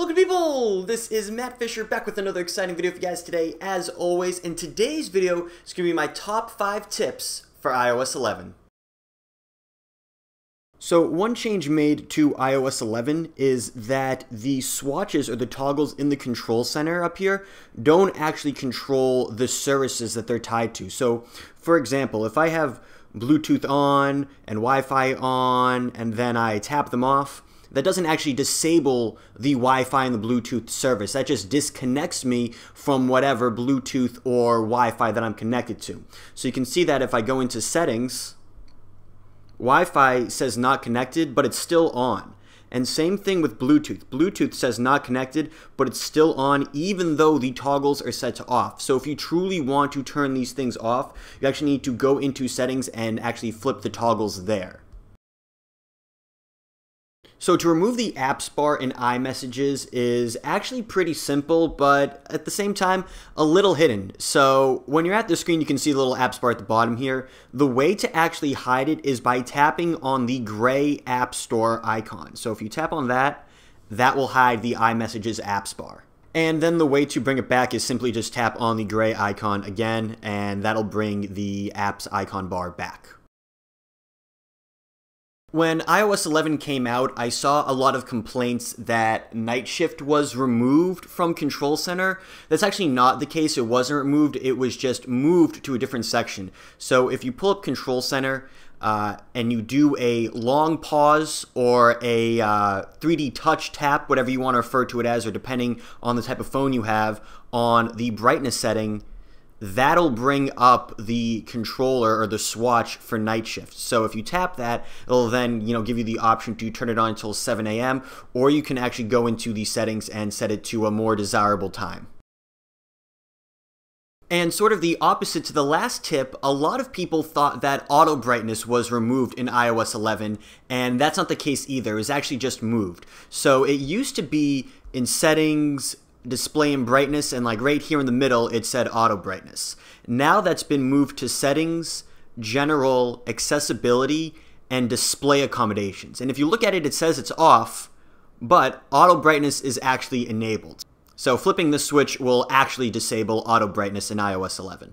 Hello good people, this is Matt Fisher back with another exciting video for you guys today as always, and today's video is going to be my top 5 tips for iOS 11. So one change made to iOS 11 is that the swatches or the toggles in the control center up here don't actually control the services that they're tied to. So for example, if I have Bluetooth on and Wi-Fi on and then I tap them off, that doesn't actually disable the Wi-Fi and the Bluetooth service. That just disconnects me from whatever Bluetooth or Wi-Fi that I'm connected to. So you can see that if I go into settings, Wi-Fi says not connected, but it's still on. And same thing with Bluetooth. Bluetooth says not connected, but it's still on even though the toggles are set to off. So if you truly want to turn these things off, you actually need to go into settings and actually flip the toggles there. So to remove the apps bar in iMessages is actually pretty simple, but at the same time, a little hidden. So when you're at the screen, you can see the little apps bar at the bottom here. The way to actually hide it is by tapping on the gray App Store icon. So if you tap on that, that will hide the iMessages apps bar. And then the way to bring it back is simply just tap on the gray icon again, and that'll bring the apps icon bar back. When iOS 11 came out, I saw a lot of complaints that Night Shift was removed from Control Center. That's actually not the case. It wasn't removed. It was just moved to a different section. So if you pull up Control Center and you do a long pause or a 3D touch tap, whatever you want to refer to it as, or depending on the type of phone you have, on the brightness setting, that'll bring up the controller or the swatch for Night Shift. So if you tap that, it'll then give you the option to turn it on until 7 a.m. or you can actually go into the settings and set it to a more desirable time. And sort of the opposite to the last tip, a lot of people thought that AutoBrightness was removed in iOS 11, and that's not the case either. It was actually just moved. So it used to be in settings, display and brightness, and like right here in the middle it said auto brightness. Now that's been moved to settings, general, accessibility, and display accommodations. And if you look at it, it says it's off, but auto brightness is actually enabled. So flipping this switch will actually disable auto brightness in iOS 11.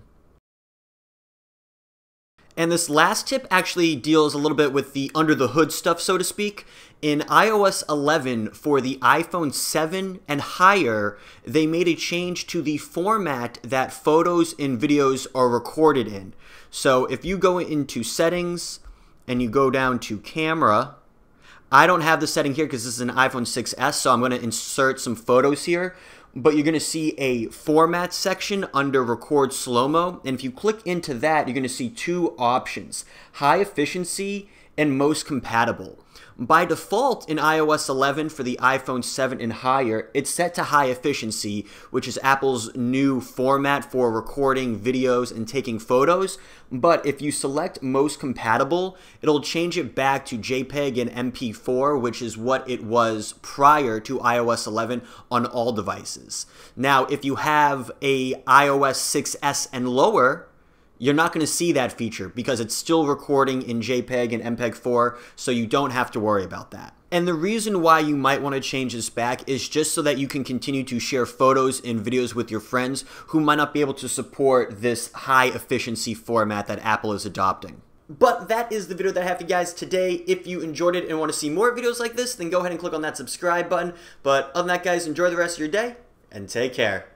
And this last tip actually deals a little bit with the under the hood stuff, so to speak. In iOS 11, for the iPhone 7 and higher, they made a change to the format that photos and videos are recorded in. So if you go into settings and you go down to camera, I don't have the setting here because this is an iPhone 6s, so I'm going to insert some photos here. But you're going to see a format section under record slow-mo, and if you click into that, you're going to see two options: high efficiency and most compatible. By default in iOS 11 for the iPhone 7 and higher, it's set to high efficiency, which is Apple's new format for recording videos and taking photos. But if you select most compatible, it'll change it back to JPEG and MP4, which is what it was prior to iOS 11 on all devices. Now, if you have a iOS 6s and lower, you're not going to see that feature because it's still recording in JPEG and MPEG-4, so you don't have to worry about that. And the reason why you might want to change this back is just so that you can continue to share photos and videos with your friends who might not be able to support this high efficiency format that Apple is adopting. But that is the video that I have for you guys today. If you enjoyed it and want to see more videos like this, then go ahead and click on that subscribe button. But other than that, guys, enjoy the rest of your day and take care.